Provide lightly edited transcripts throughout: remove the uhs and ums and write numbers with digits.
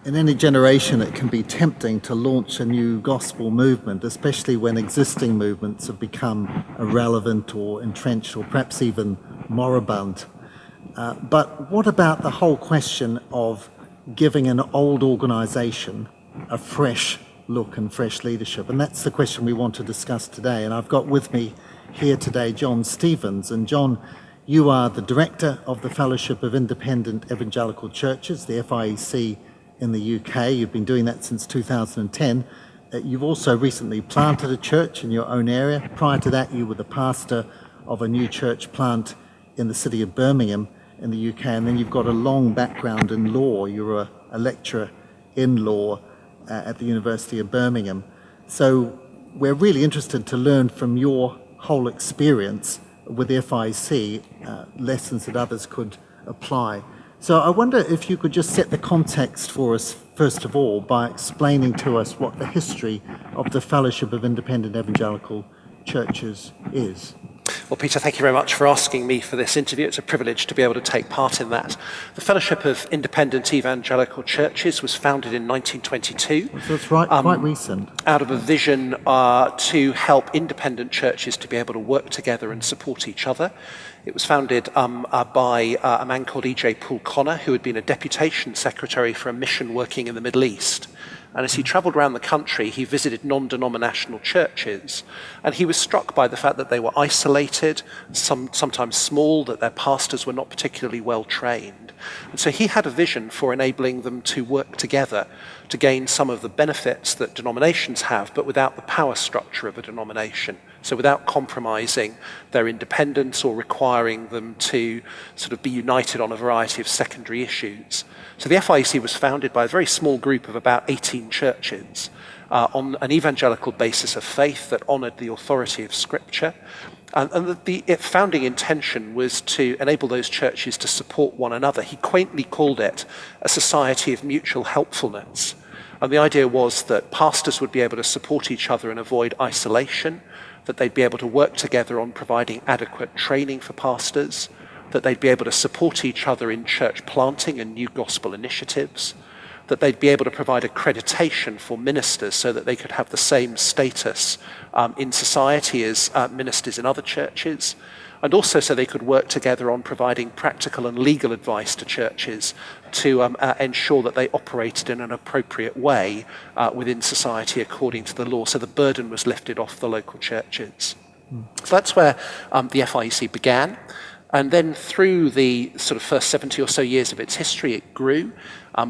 In any generation, it can be tempting to launch a new gospel movement, especially when existing movements have become irrelevant or entrenched or perhaps even moribund. But what about the whole question of giving an old organisation a fresh look and fresh leadership? And that's the question we want to discuss today. And I've got with me here today John Stevens. And John, you are the Director of the Fellowship of Independent Evangelical Churches, the FIEC, in the UK. You've been doing that since 2010. You've also recently planted a church in your own area. Prior to that, you were the pastor of a new church plant in the city of Birmingham in the UK. And then you've got a long background in law. You were a lecturer in law at the University of Birmingham. So we're really interested to learn from your whole experience with the FIEC, lessons that others could apply. So I wonder if you could just set the context for us, first of all, by explaining to us what the history of the Fellowship of Independent Evangelical Churches is. Well, Peter, thank you very much for asking me for this interview. It's a privilege to be able to take part in that. The Fellowship of Independent Evangelical Churches was founded in 1922. So it's quite recent. Out of a vision to help independent churches to be able to work together and support each other. It was founded by a man called E.J. Poole Connor, who had been a deputation secretary for a mission working in the Middle East. And as he travelled around the country, he visited non-denominational churches. And he was struck by the fact that they were isolated, sometimes small, that their pastors were not particularly well trained. And so he had a vision for enabling them to work together to gain some of the benefits that denominations have, but without the power structure of a denomination. So without compromising their independence or requiring them to sort of be united on a variety of secondary issues. So the FIEC was founded by a very small group of about 18 churches on an evangelical basis of faith that honoured the authority of Scripture. And the founding intention was to enable those churches to support one another. He quaintly called it a society of mutual helpfulness. And the idea was that pastors would be able to support each other and avoid isolation, that they'd be able to work together on providing adequate training for pastors, that they'd be able to support each other in church planting and new gospel initiatives, that they'd be able to provide accreditation for ministers so that they could have the same status in society as ministers in other churches, and also so they could work together on providing practical and legal advice to churches to ensure that they operated in an appropriate way within society according to the law. So the burden was lifted off the local churches. So that's where the FIEC began. And then through the sort of first 70 or so years of its history, it grew,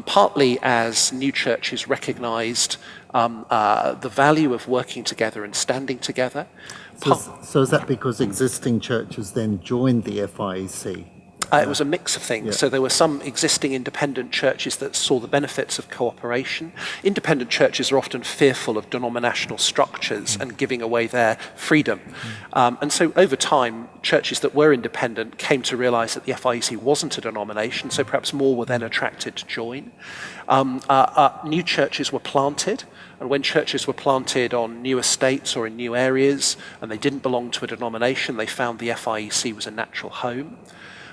partly as new churches recognised the value of working together and standing together. So is that because existing churches then joined the FIEC? It was a mix of things. Yeah. So there were some existing independent churches that saw the benefits of cooperation. Independent churches are often fearful of denominational structures and giving away their freedom. And so over time, churches that were independent came to realise that the FIEC wasn't a denomination, so perhaps more were then attracted to join. New churches were planted. And when churches were planted on new estates or in new areas, and they didn't belong to a denomination, they found the FIEC was a natural home.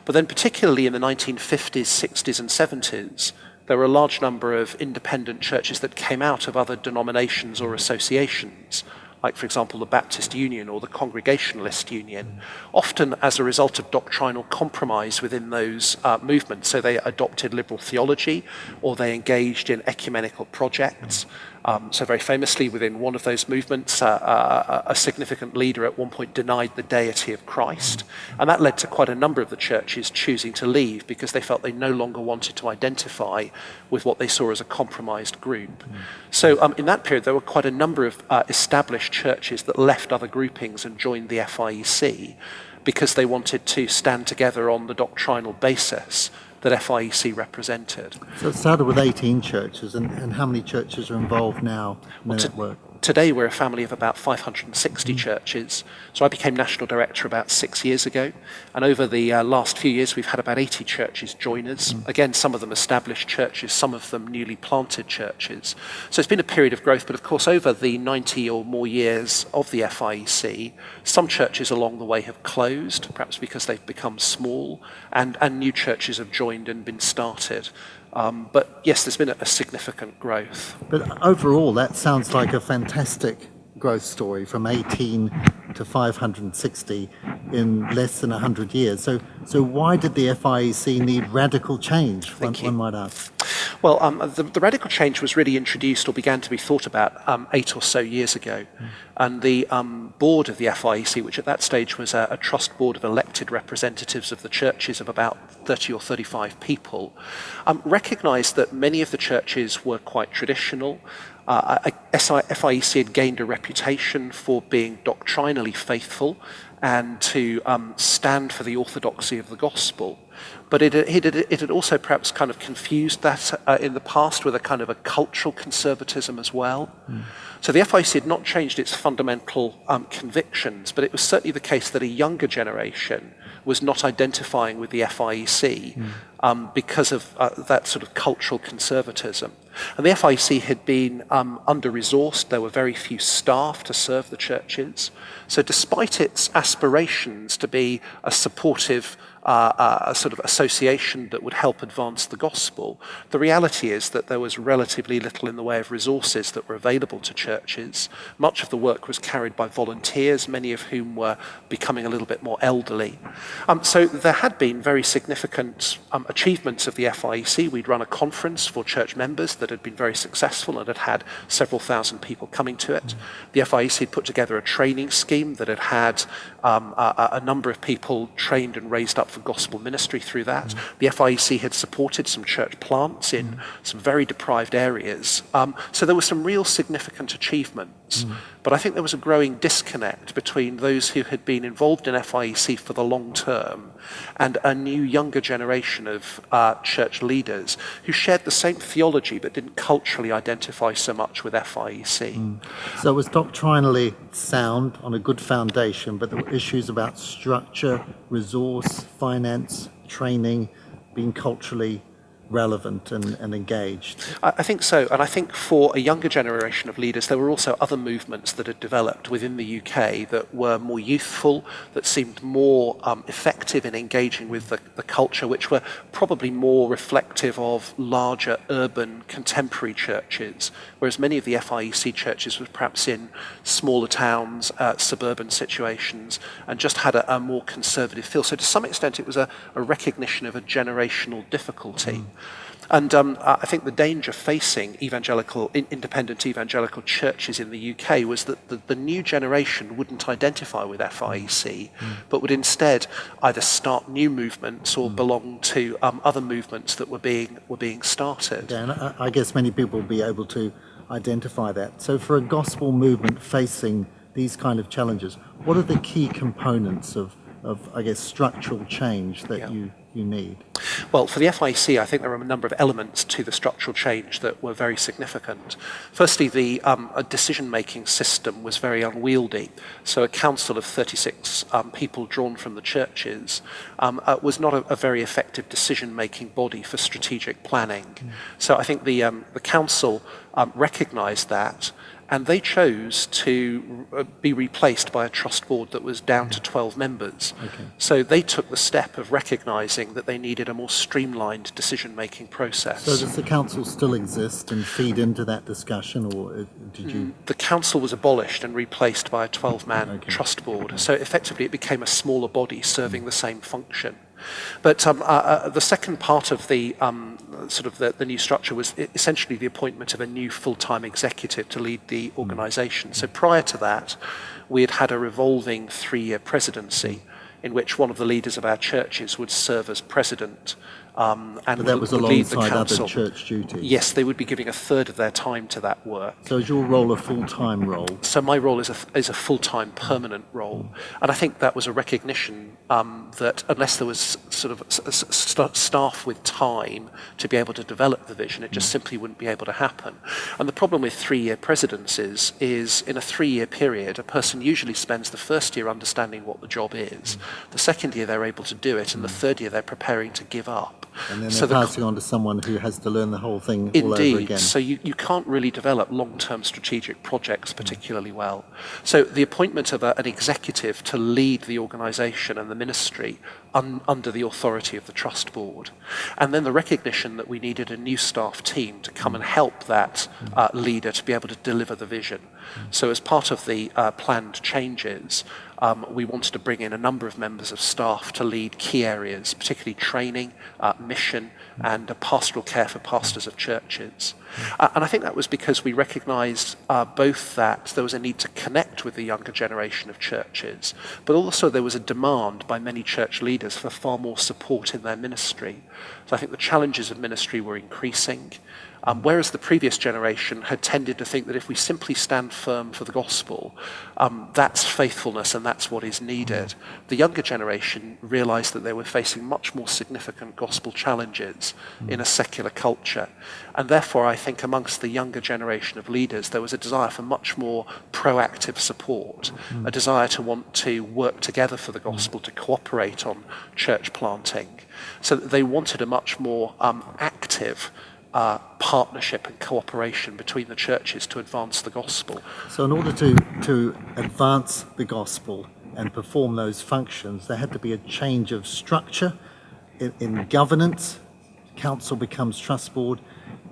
But then particularly in the 1950s, 60s and 70s, there were a large number of independent churches that came out of other denominations or associations, like, for example, the Baptist Union or the Congregationalist Union, often as a result of doctrinal compromise within those movements. So they adopted liberal theology or they engaged in ecumenical projects. So very famously within one of those movements, a significant leader at one point denied the deity of Christ. And that led to quite a number of the churches choosing to leave because they felt they no longer wanted to identify with what they saw as a compromised group. So in that period, there were quite a number of established churches that left other groupings and joined the FIEC because they wanted to stand together on the doctrinal basis that FIEC represented. So it started with 18 churches, and how many churches are involved now in the network? Today we're a family of about 560 churches. So I became national director about 6 years ago, and over the last few years we've had about 80 churches join us. Again, some of them established churches, some of them newly planted churches. So it's been a period of growth, but of course over the 90 or more years of the FIEC, some churches along the way have closed, perhaps because they've become small, and new churches have joined and been started. But yes, there's been a significant growth. But overall, that sounds like a fantastic growth story from 18 to 560 in less than 100 years. So why did the FIEC need radical change, one might ask? Well, the radical change was really introduced or began to be thought about 8 or so years ago. And the board of the FIEC, which at that stage was a trust board of elected representatives of the churches of about 30 or 35 people, recognised that many of the churches were quite traditional. FIEC had gained a reputation for being doctrinally faithful and to stand for the orthodoxy of the gospel. But it had also perhaps kind of confused that in the past with a kind of a cultural conservatism as well. So the FIEC had not changed its fundamental convictions, but it was certainly the case that a younger generation was not identifying with the FIEC because of that sort of cultural conservatism. And the FIEC had been under-resourced. There were very few staff to serve the churches. So despite its aspirations to be a supportive a sort of association that would help advance the gospel, the reality is that there was relatively little in the way of resources that were available to churches. Much of the work was carried by volunteers, many of whom were becoming a little bit more elderly. So there had been very significant achievements of the FIEC. We'd run a conference for church members that had been very successful and had had several thousand people coming to it. The FIEC had put together a training scheme that had had a number of people trained and raised up for gospel ministry through that. The FIEC had supported some church plants in some very deprived areas. So there were some real significant achievements. But I think there was a growing disconnect between those who had been involved in FIEC for the long term and a new younger generation of church leaders who shared the same theology but didn't culturally identify so much with FIEC. So it was doctrinally sound on a good foundation, but there were issues about structure, resource, finance, training, being culturally relevant and engaged. I think so, and I think for a younger generation of leaders there were also other movements that had developed within the UK that were more youthful, that seemed more effective in engaging with the culture, which were probably more reflective of larger urban contemporary churches, whereas many of the FIEC churches were perhaps in smaller towns, suburban situations, and just had a more conservative feel. So to some extent it was a recognition of a generational difficulty. And I think the danger facing independent evangelical churches in the UK was that the new generation wouldn't identify with FIEC, but would instead either start new movements or belong to other movements that were being started. Yeah, and I guess many people will be able to identify that. So for a gospel movement facing these kind of challenges, what are the key components of I guess, structural change that you need? Well, for the FIEC, I think there are a number of elements to the structural change that were very significant. Firstly, the decision-making system was very unwieldy. So a council of 36 people drawn from the churches was not a very effective decision-making body for strategic planning. So I think the council recognised that, and they chose to be replaced by a trust board that was down to 12 members. So they took the step of recognising that they needed a more streamlined decision-making process. So does the council still exist and feed into that discussion, or did you... The council was abolished and replaced by a 12-man trust board. So effectively it became a smaller body serving the same function. But the second part of the the new structure was essentially the appointment of a new full-time executive to lead the organisation. So prior to that, we had had a revolving 3-year presidency in which one of the leaders of our churches would serve as president and but that was would lead the alongside council. other church duties? Yes, they would be giving a third of their time to that work. So is your role a full-time role? So my role is a full-time permanent role. And I think that was a recognition that unless there was sort of staff with time to be able to develop the vision, it just simply wouldn't be able to happen. And the problem with 3-year presidencies is in a 3-year period, a person usually spends the first year understanding what the job is. The second year they're able to do it, and the third year they're preparing to give up. And then they're passing on to someone who has to learn the whole thing all over again. Indeed. So you can't really develop long-term strategic projects particularly well. So the appointment of an executive to lead the organisation and the ministry under the authority of the trust board. And then the recognition that we needed a new staff team to come and help that leader to be able to deliver the vision. So as part of the planned changes, we wanted to bring in a number of members of staff to lead key areas, particularly training, mission, and pastoral care for pastors of churches. And I think that was because we recognised both that there was a need to connect with the younger generation of churches, but also there was a demand by many church leaders for far more support in their ministry. So I think the challenges of ministry were increasing. Whereas the previous generation had tended to think that if we simply stand firm for the gospel, that's faithfulness and that's what is needed. The younger generation realised that they were facing much more significant gospel challenges in a secular culture. And therefore, I think amongst the younger generation of leaders, there was a desire for much more proactive support, a desire to want to work together for the gospel, to cooperate on church planting. So that they wanted a much more active partnership and cooperation between the churches to advance the gospel. So in order to advance the gospel and perform those functions, there had to be a change of structure in governance. Council becomes trust board,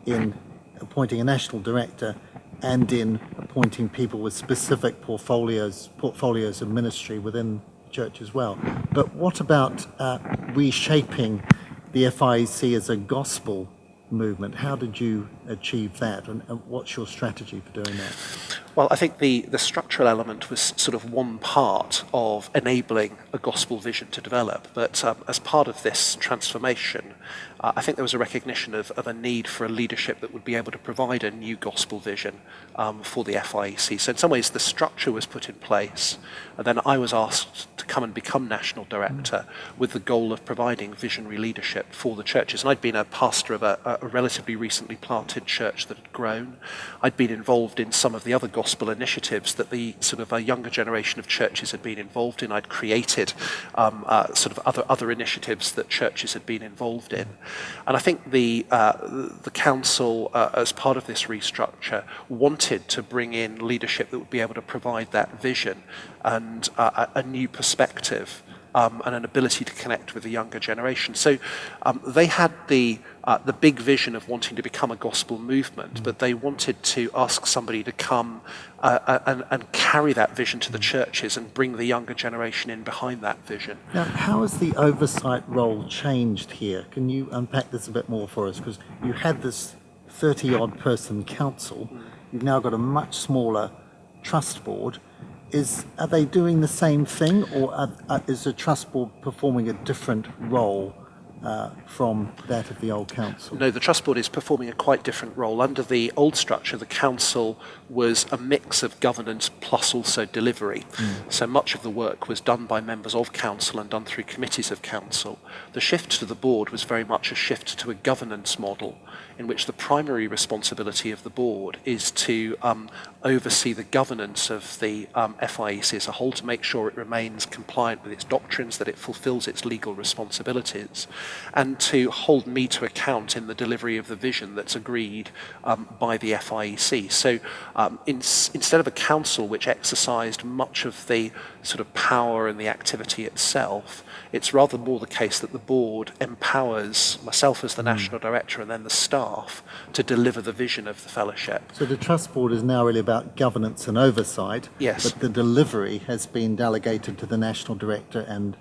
in appointing a national director, and in appointing people with specific portfolios of ministry within the church as well. But what about reshaping the FIEC as a gospel movement? How did you achieve that, and what's your strategy for doing that? Well, I think the structural element was sort of one part of enabling a gospel vision to develop, but as part of this transformation, I think there was a recognition of a need for a leadership that would be able to provide a new gospel vision for the FIEC. So in some ways the structure was put in place, and then I was asked to come and become national director with the goal of providing visionary leadership for the churches. And I'd been a pastor of a relatively recently planted church that had grown. I'd been involved in some of the other gospel initiatives that the sort of a younger generation of churches had been involved in. I'd created sort of other initiatives that churches had been involved in. And I think the council, as part of this restructure, wanted to bring in leadership that would be able to provide that vision and a new perspective and an ability to connect with the younger generation. So they had the big vision of wanting to become a gospel movement, but they wanted to ask somebody to come and carry that vision to the churches and bring the younger generation in behind that vision. Now, how has the oversight role changed here? Can you unpack this a bit more for us? Because you had this 30-odd person council. You've now got a much smaller trust board. Are they doing the same thing, or is the trust board performing a different role from that of the old council? No, the trust board is performing a quite different role. Under the old structure, the council was a mix of governance plus also delivery. So much of the work was done by members of council and done through committees of council. The shift to the board was very much a shift to a governance model in which the primary responsibility of the board is to oversee the governance of the FIEC as a whole, to make sure it remains compliant with its doctrines, that it fulfills its legal responsibilities, and to hold me to account in the delivery of the vision that's agreed by the FIEC. So instead of a council which exercised much of the sort of power and the activity itself, it's rather more the case that the board empowers myself as the national director and then the staff to deliver the vision of the fellowship. So the trust board is now really about governance and oversight, Yes. but the delivery has been delegated to the national director and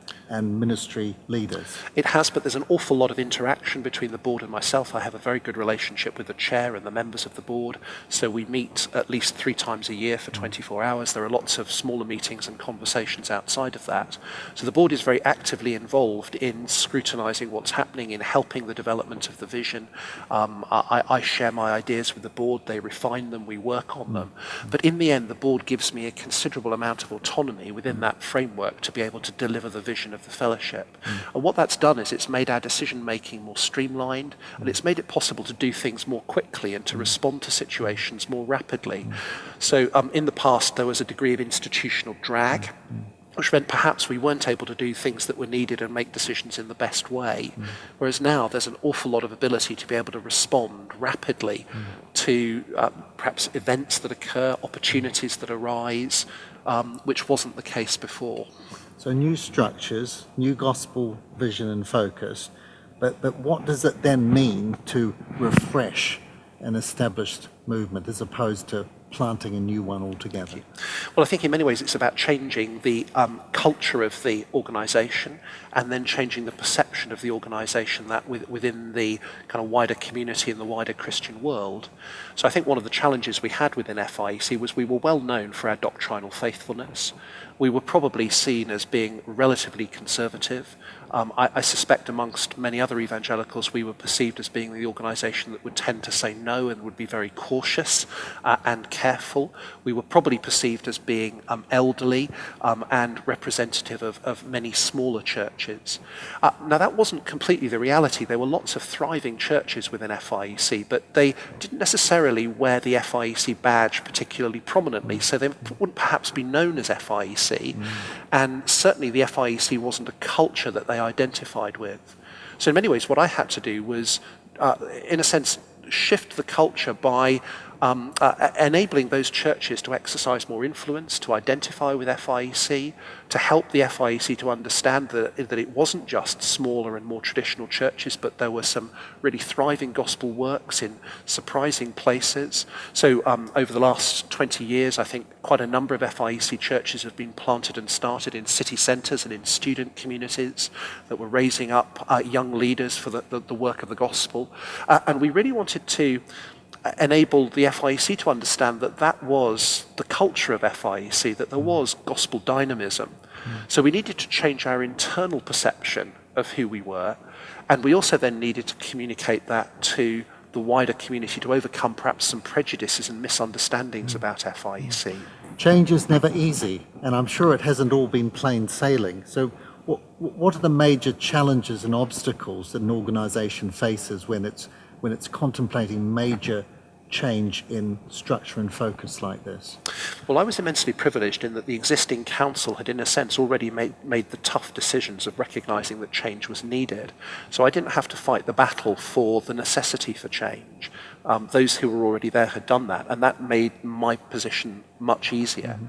ministry leaders. It has, but there's an awful lot of interaction between the board and myself. I have a very good relationship with the chair and the members of the board, so we meet at least 3 times a year for 24 hours. There are lots of smaller meetings and conversations outside of that. So the board is very actively involved in scrutinising what's happening, in helping the development of the vision. I share my ideas with the board, they refine them, we work on them. But in the end, the board gives me a considerable amount of autonomy within that framework to be able to deliver the vision of the fellowship. And what that's done is it's made our decision-making more streamlined, and it's made it possible to do things more quickly and to respond to situations more rapidly. So in the past, there was a degree of institutional drag, which meant perhaps we weren't able to do things that were needed and make decisions in the best way. Whereas now there's an awful lot of ability to be able to respond rapidly to perhaps events that occur, opportunities that arise, which wasn't the case before. So new structures, new gospel vision and focus, but what does it then mean to refresh an established movement as opposed to planting a new one altogether? Well, I think in many ways it's about changing the culture of the organisation and then changing the perception of the organisation that within the kind of wider community and the wider Christian world. So I think one of the challenges we had within FIEC was we were well known for our doctrinal faithfulness. We were probably seen as being relatively conservative. I suspect amongst many other evangelicals we were perceived as being the organisation that would tend to say no and would be very cautious and careful. We were probably perceived as being elderly and representative of many smaller churches. Now that wasn't completely the reality. There were lots of thriving churches within FIEC, but they didn't necessarily wear the FIEC badge particularly prominently, so they wouldn't perhaps be known as FIEC, and certainly the FIEC wasn't a culture that they identified with. So in many ways what I had to do was, in a sense, shift the culture by enabling those churches to exercise more influence, to identify with FIEC, to help the FIEC to understand that it wasn't just smaller and more traditional churches, but there were some really thriving gospel works in surprising places. So over the last 20 years, I think quite a number of FIEC churches have been planted and started in city centres and in student communities that were raising up young leaders for the work of the gospel. And we really wanted to enable the FIEC to understand that that was the culture of FIEC, that there was gospel dynamism. So we needed to change our internal perception of who we were, and we also then needed to communicate that to the wider community to overcome perhaps some prejudices and misunderstandings about FIEC. Change is never easy, and I'm sure it hasn't all been plain sailing. So what are the major challenges and obstacles that an organisation faces when it's contemplating major change in structure and focus like this? Well, I was immensely privileged in that the existing council had, in a sense, already made the tough decisions of recognising that change was needed. So I didn't have to fight the battle for the necessity for change. Those who were already there had done that, and that made my position much easier.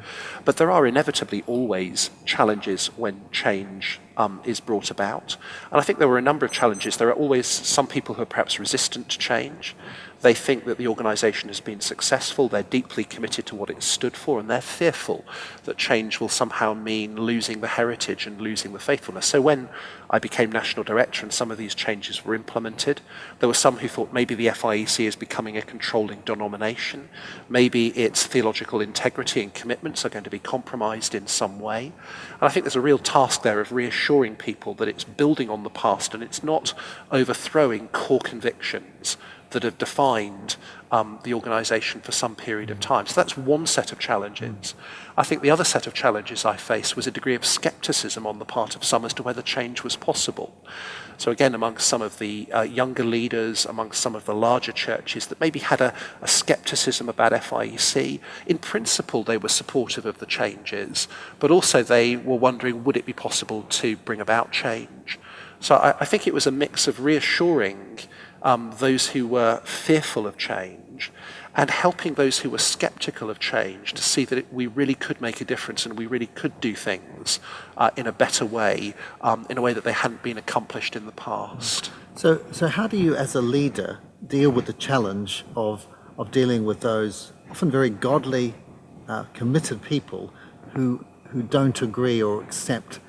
But there are inevitably always challenges when change is brought about. And I think there were a number of challenges. There are always some people who are perhaps resistant to change. They think that the organisation has been successful, they're deeply committed to what it stood for, and they're fearful that change will somehow mean losing the heritage and losing the faithfulness. So when I became national director and some of these changes were implemented, there were some who thought maybe the FIEC is becoming a controlling denomination, maybe its theological integrity and commitments are going to be compromised in some way. And I think there's a real task there of reassuring people that it's building on the past and it's not overthrowing core convictions that have defined the organisation for some period of time. So that's one set of challenges. I think the other set of challenges I faced was a degree of scepticism on the part of some as to whether change was possible. So again, amongst some of the younger leaders, amongst some of the larger churches that maybe had a scepticism about FIEC, in principle they were supportive of the changes, but also they were wondering, would it be possible to bring about change? So I think it was a mix of reassuring those who were fearful of change and helping those who were sceptical of change to see that we really could make a difference and we really could do things in a better way, in a way that they hadn't been accomplished in the past. So how do you as a leader deal with the challenge of dealing with those often very godly, committed people who don't agree or accept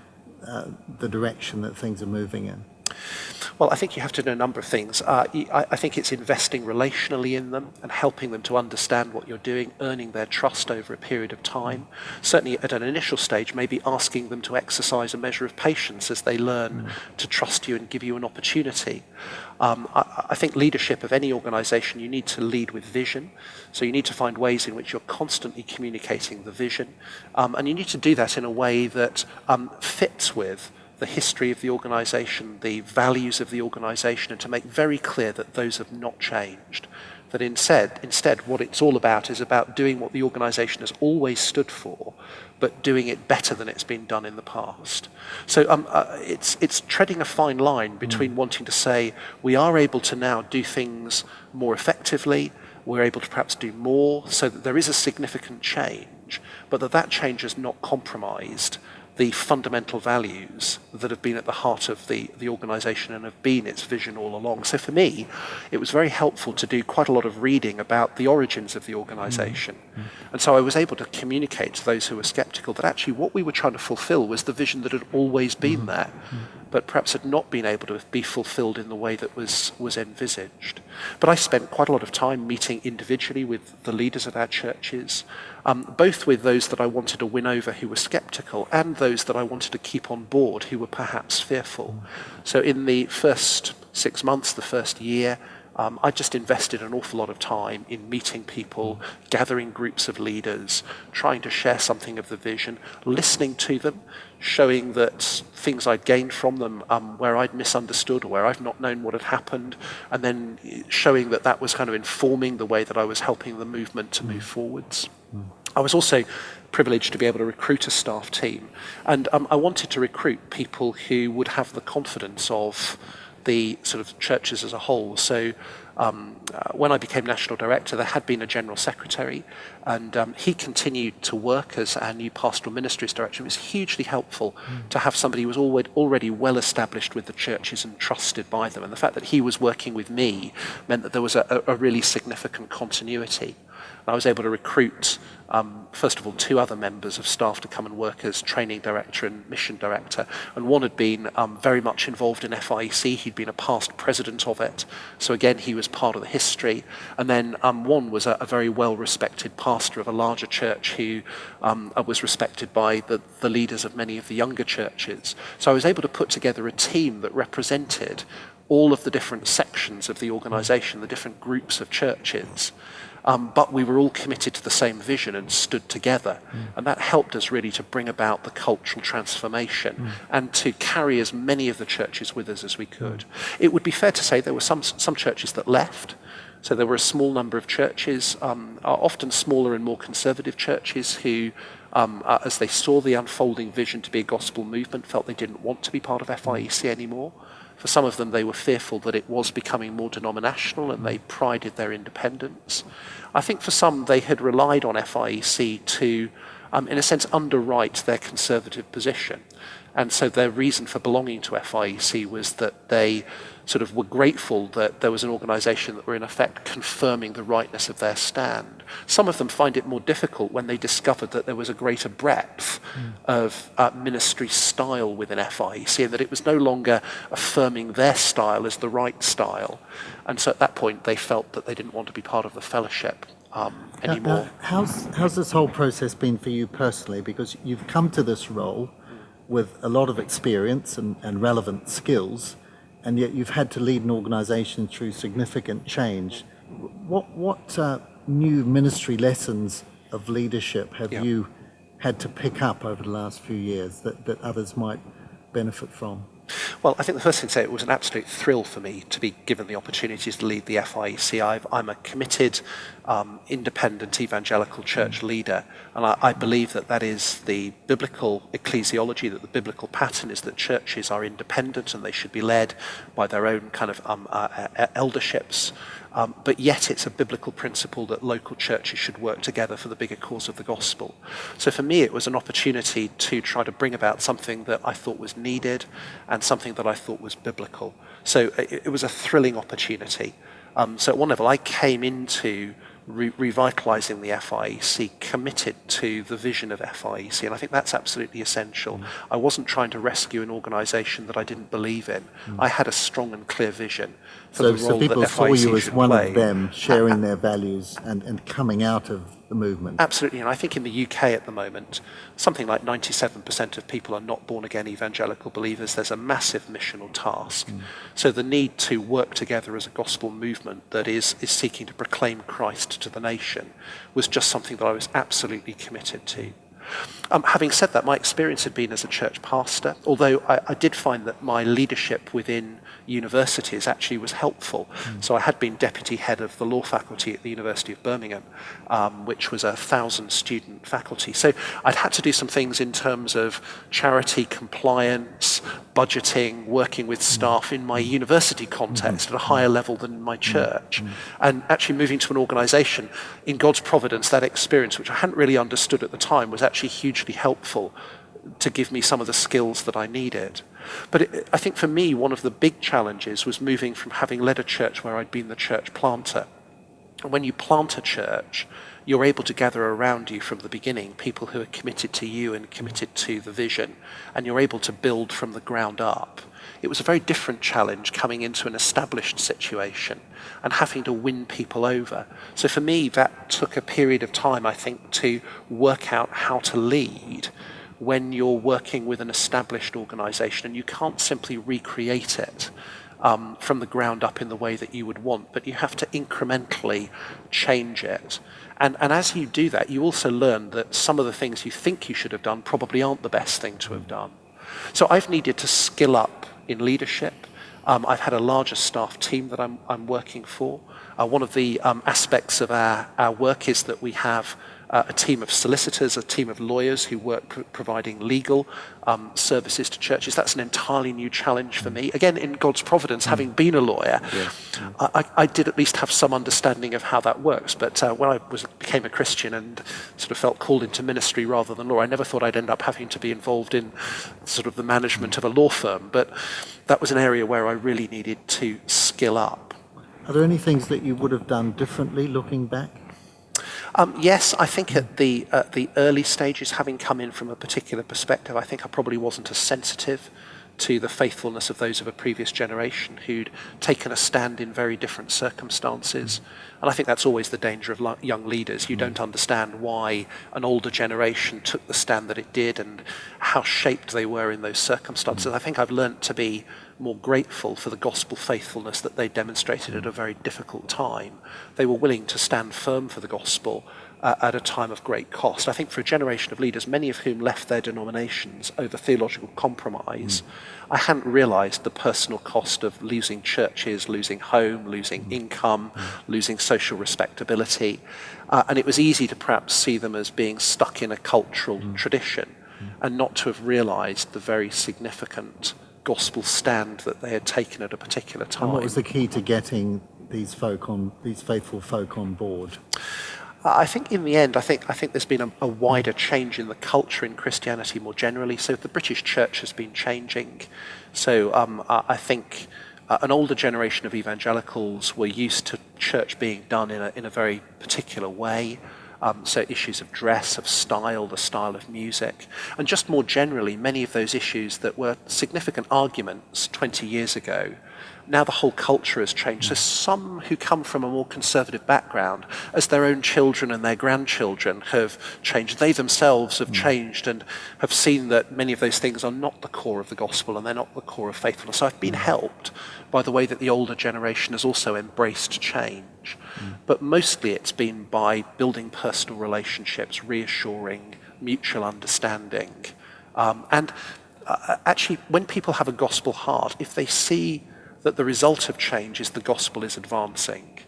the direction that things are moving in? Well, I think you have to do a number of things. I think it's investing relationally in them and helping them to understand what you're doing, earning their trust over a period of time. Certainly at an initial stage, maybe asking them to exercise a measure of patience as they learn to trust you and give you an opportunity. I think leadership of any organisation, you need to lead with vision. So you need to find ways in which you're constantly communicating the vision. And you need to do that in a way that fits with the history of the organisation, the values of the organisation, and to make very clear that those have not changed. That instead what it's all about is about doing what the organisation has always stood for, but doing it better than it's been done in the past. So it's treading a fine line between wanting to say we are able to now do things more effectively, we're able to perhaps do more, so that there is a significant change, but that change has not compromised the fundamental values that have been at the heart of the organisation and have been its vision all along. So for me, it was very helpful to do quite a lot of reading about the origins of the organisation. And so I was able to communicate to those who were sceptical that actually what we were trying to fulfil was the vision that had always been there, but perhaps had not been able to be fulfilled in the way that was envisaged. But I spent quite a lot of time meeting individually with the leaders of our churches, both with those that I wanted to win over who were sceptical and those that I wanted to keep on board who were perhaps fearful. So in the first 6 months, the first year, I just invested an awful lot of time in meeting people, gathering groups of leaders, trying to share something of the vision, listening to them, showing that things I'd gained from them where I'd misunderstood or where I've not known what had happened, and then showing that that was kind of informing the way that I was helping the movement to move forwards. I was also privileged to be able to recruit a staff team, and I wanted to recruit people who would have the confidence of the sort of churches as a whole. So when I became national director, there had been a general secretary, and he continued to work as our new pastoral ministries director. It was hugely helpful to have somebody who was already well established with the churches and trusted by them. And the fact that he was working with me meant that there was a really significant continuity. I was able to recruit, first of all, 2 other members of staff to come and work as training director and mission director. And one had been very much involved in FIEC. He'd been a past president of it. So again, he was part of the history. And then one was a very well-respected pastor of a larger church who was respected by the leaders of many of the younger churches. So I was able to put together a team that represented all of the different sections of the organisation, the different groups of churches. But we were all committed to the same vision and stood together. And that helped us really to bring about the cultural transformation and to carry as many of the churches with us as we could. It would be fair to say there were some churches that left. So there were a small number of churches, often smaller and more conservative churches who, as they saw the unfolding vision to be a gospel movement, felt they didn't want to be part of FIEC anymore. For some of them, they were fearful that it was becoming more denominational and they prided their independence. I think for some, they had relied on FIEC to, in a sense, underwrite their conservative position. And so their reason for belonging to FIEC was that they sort of were grateful that there was an organisation that were in effect confirming the rightness of their stand. Some of them find it more difficult when they discovered that there was a greater breadth of ministry style within FIEC and that it was no longer affirming their style as the right style. And so at that point they felt that they didn't want to be part of the fellowship anymore. How's this whole process been for you personally? Because you've come to this role with a lot of experience and relevant skills, and yet you've had to lead an organisation through significant change. What new ministry lessons of leadership have you had to pick up over the last few years that others might benefit from? Well, I think the first thing to say, it was an absolute thrill for me to be given the opportunities to lead the FIEC. I'm a committed independent evangelical church leader, and I believe that is the biblical ecclesiology, that the biblical pattern is that churches are independent and they should be led by their own kind of elderships. But yet it's a biblical principle that local churches should work together for the bigger cause of the gospel. So for me, it was an opportunity to try to bring about something that I thought was needed and something that I thought was biblical. So it was a thrilling opportunity. So at one level, I came into revitalising the FIEC, committed to the vision of FIEC, and I think that's absolutely essential. I wasn't trying to rescue an organisation that I didn't believe in. I had a strong and clear vision for the role people that saw FIEC you as should one play. of them, sharing their values and coming out of the movement. Absolutely, and I think in the UK at the moment, something like 97% of people are not born-again evangelical believers. There's a massive missional task. So the need to work together as a gospel movement that is seeking to proclaim Christ to the nation was just something that I was absolutely committed to. Having said that, my experience had been as a church pastor, although I did find that my leadership within universities actually was helpful. So I had been deputy head of the law faculty at the University of Birmingham, which was a 1,000-student faculty. So I'd had to do some things in terms of charity compliance, budgeting, working with staff in my university context at a higher level than my church. And actually moving to an organisation, in God's providence, that experience, which I hadn't really understood at the time, was actually hugely helpful to give me some of the skills that I needed. But I think for me, one of the big challenges was moving from having led a church where I'd been the church planter. And when you plant a church, you're able to gather around you from the beginning people who are committed to you and committed to the vision, and you're able to build from the ground up. It was a very different challenge coming into an established situation and having to win people over. So for me, that took a period of time, I think, to work out how to lead when you're working with an established organisation, and you can't simply recreate it from the ground up in the way that you would want, but you have to incrementally change it. And as you do that, you also learn that some of the things you think you should have done probably aren't the best thing to have done. So I've needed to skill up in leadership. I've had a larger staff team that I'm working for. One of the aspects of our work is that we have a team of solicitors, a team of lawyers who work providing legal services to churches. That's an entirely new challenge for me. Again, in God's providence, having been a lawyer, I did at least have some understanding of how that works. But when I became a Christian and sort of felt called into ministry rather than law, I never thought I'd end up having to be involved in sort of the management of a law firm. But that was an area where I really needed to skill up. Are there any things that you would have done differently looking back? Yes, I think at the early stages, having come in from a particular perspective, I think I probably wasn't as sensitive to the faithfulness of those of a previous generation who'd taken a stand in very different circumstances. And I think that's always the danger of young leaders. You don't understand why an older generation took the stand that it did and how shaped they were in those circumstances. I think I've learnt to be more grateful for the gospel faithfulness that they demonstrated at a very difficult time. They were willing to stand firm for the gospel at a time of great cost. I think for a generation of leaders, many of whom left their denominations over theological compromise, I hadn't realised the personal cost of losing churches, losing home, losing income, losing social respectability. And it was easy to perhaps see them as being stuck in a cultural tradition and not to have realised the very significant gospel stand that they had taken at a particular time. And what was the key to getting these faithful folk on board? I think in the end, I think there's been a wider change in the culture in Christianity more generally. So the British church has been changing. So I think an older generation of evangelicals were used to church being done in a very particular way. So issues of dress, of style, the style of music, and just more generally, many of those issues that were significant arguments 20 years ago, now the whole culture has changed. So some who come from a more conservative background, as their own children and their grandchildren have changed, they themselves have changed and have seen that many of those things are not the core of the gospel and they're not the core of faithfulness. So I've been helped by the way that the older generation has also embraced change. But mostly it's been by building personal relationships, reassuring, mutual understanding. Actually, when people have a gospel heart, if they see that the result of change is the gospel is advancing,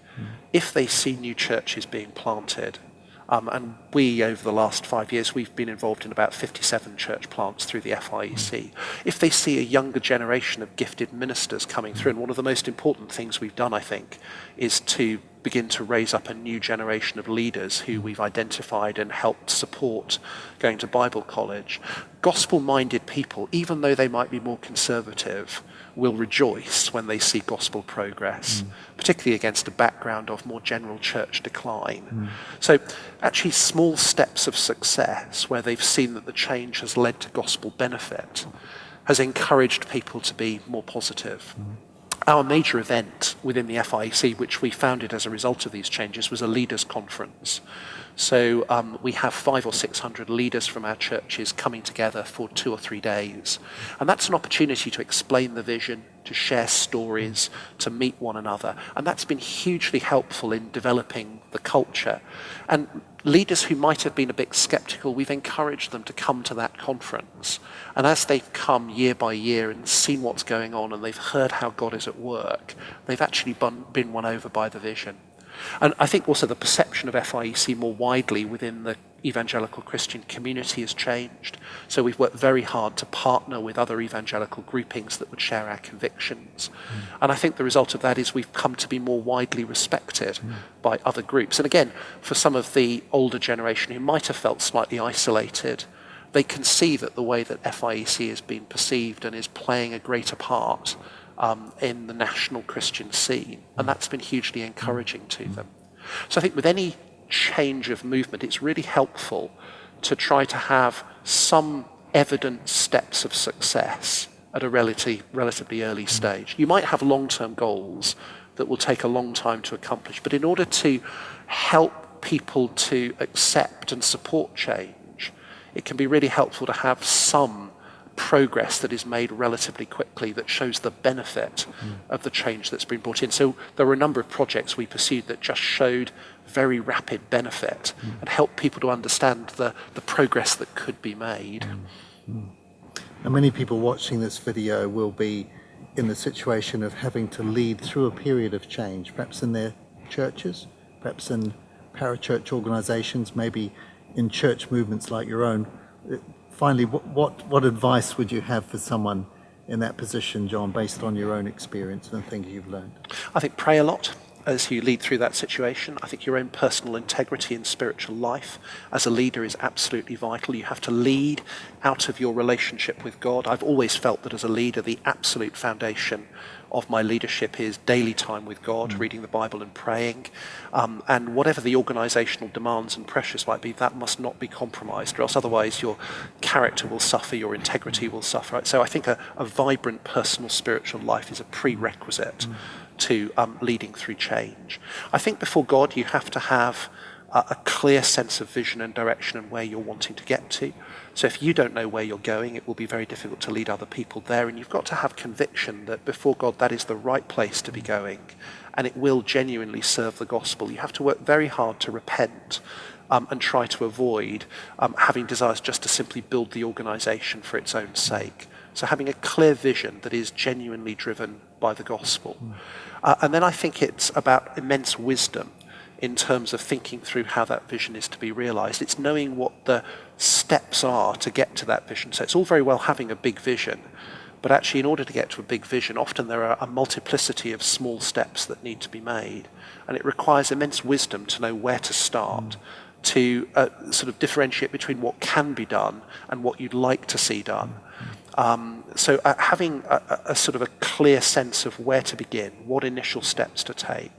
if they see new churches being planted, and we, over the last 5 years, we've been involved in about 57 church plants through the FIEC. If they see a younger generation of gifted ministers coming through, and one of the most important things we've done, I think, is to begin to raise up a new generation of leaders who we've identified and helped support going to Bible college. Gospel-minded people, even though they might be more conservative, will rejoice when they see gospel progress, particularly against a background of more general church decline. So actually small steps of success where they've seen that the change has led to gospel benefit has encouraged people to be more positive. Our major event within the FIEC, which we founded as a result of these changes, was a leaders' conference. So we have 500 or 600 leaders from our churches coming together for 2 or 3 days. And that's an opportunity to explain the vision, to share stories, to meet one another. And that's been hugely helpful in developing the culture. And leaders who might have been a bit skeptical, we've encouraged them to come to that conference. And as they've come year by year and seen what's going on and they've heard how God is at work, they've actually been won over by the vision. And I think also the perception of FIEC more widely within the evangelical Christian community has changed. So we've worked very hard to partner with other evangelical groupings that would share our convictions. And I think the result of that is we've come to be more widely respected by other groups. And again, for some of the older generation who might have felt slightly isolated, they can see that the way that FIEC has been perceived and is playing a greater part in the national Christian scene, and that's been hugely encouraging to them. So I think with any change of movement, it's really helpful to try to have some evident steps of success at a relatively early stage. You might have long-term goals that will take a long time to accomplish, but in order to help people to accept and support change, it can be really helpful to have some progress that is made relatively quickly that shows the benefit of the change that's been brought in. So there were a number of projects we pursued that just showed very rapid benefit and helped people to understand the progress that could be made. And many people watching this video will be in the situation of having to lead through a period of change, perhaps in their churches, perhaps in parachurch organizations, maybe in church movements like your own. Finally, what advice would you have for someone in that position, John, based on your own experience and the things you've learned? I think pray a lot as you lead through that situation. I think your own personal integrity and spiritual life as a leader is absolutely vital. You have to lead out of your relationship with God. I've always felt that as a leader, the absolute foundation of my leadership is daily time with God, reading the Bible and praying. And whatever the organisational demands and pressures might be, that must not be compromised, or else otherwise your character will suffer, your integrity will suffer. Right? So I think a vibrant personal spiritual life is a prerequisite to leading through change. I think before God, you have to have a clear sense of vision and direction and where you're wanting to get to. So if you don't know where you're going, it will be very difficult to lead other people there, and you've got to have conviction that before God, that is the right place to be going, and it will genuinely serve the gospel. You have to work very hard to repent and try to avoid having desires just to simply build the organisation for its own sake. So having a clear vision that is genuinely driven by the gospel. And then I think it's about immense wisdom in terms of thinking through how that vision is to be realised. It's knowing what the steps are to get to that vision. So it's all very well having a big vision, but actually in order to get to a big vision, often there are a multiplicity of small steps that need to be made. And it requires immense wisdom to know where to start, to sort of differentiate between what can be done and what you'd like to see done. So having a sort of a clear sense of where to begin, what initial steps to take,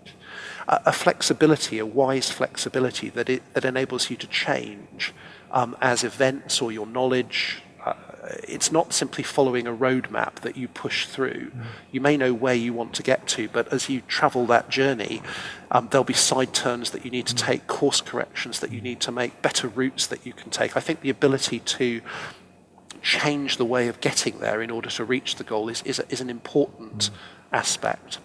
a flexibility, a wise flexibility that enables you to change as events or your knowledge. It's not simply following a roadmap that you push through. You may know where you want to get to, but as you travel that journey, there'll be side turns that you need to take, course corrections that you need to make, better routes that you can take. I think the ability to change the way of getting there in order to reach the goal is an important aspect.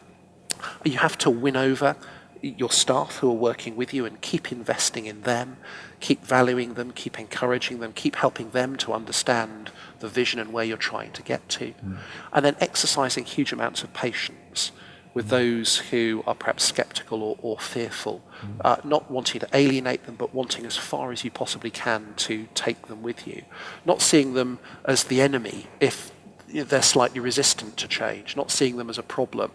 You have to win over your staff who are working with you and keep investing in them, keep valuing them, keep encouraging them, keep helping them to understand the vision and where you're trying to get to. And then exercising huge amounts of patience with those who are perhaps skeptical or fearful, not wanting to alienate them, but wanting as far as you possibly can to take them with you. Not seeing them as the enemy if they're slightly resistant to change, not seeing them as a problem,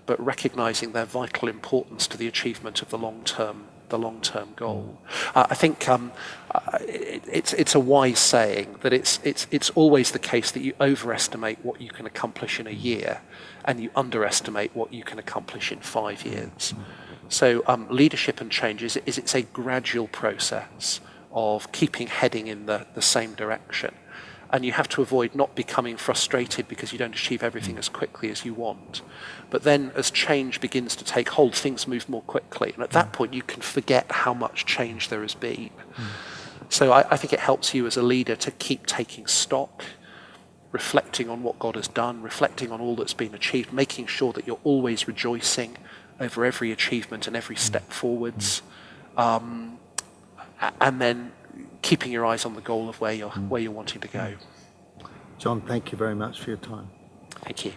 but recognizing their vital importance to the achievement of the long-term goal. I think it's a wise saying that it's always the case that you overestimate what you can accomplish in a year, and you underestimate what you can accomplish in 5 years. So leadership and change it's a gradual process of keeping heading in the same direction. And you have to avoid not becoming frustrated because you don't achieve everything as quickly as you want. But then as change begins to take hold, things move more quickly. And at that point, you can forget how much change there has been. So I think it helps you as a leader to keep taking stock, reflecting on what God has done, reflecting on all that's been achieved, making sure that you're always rejoicing over every achievement and every step forwards. And then keeping your eyes on the goal of where you're wanting to go. John, thank you very much for your time. Thank you.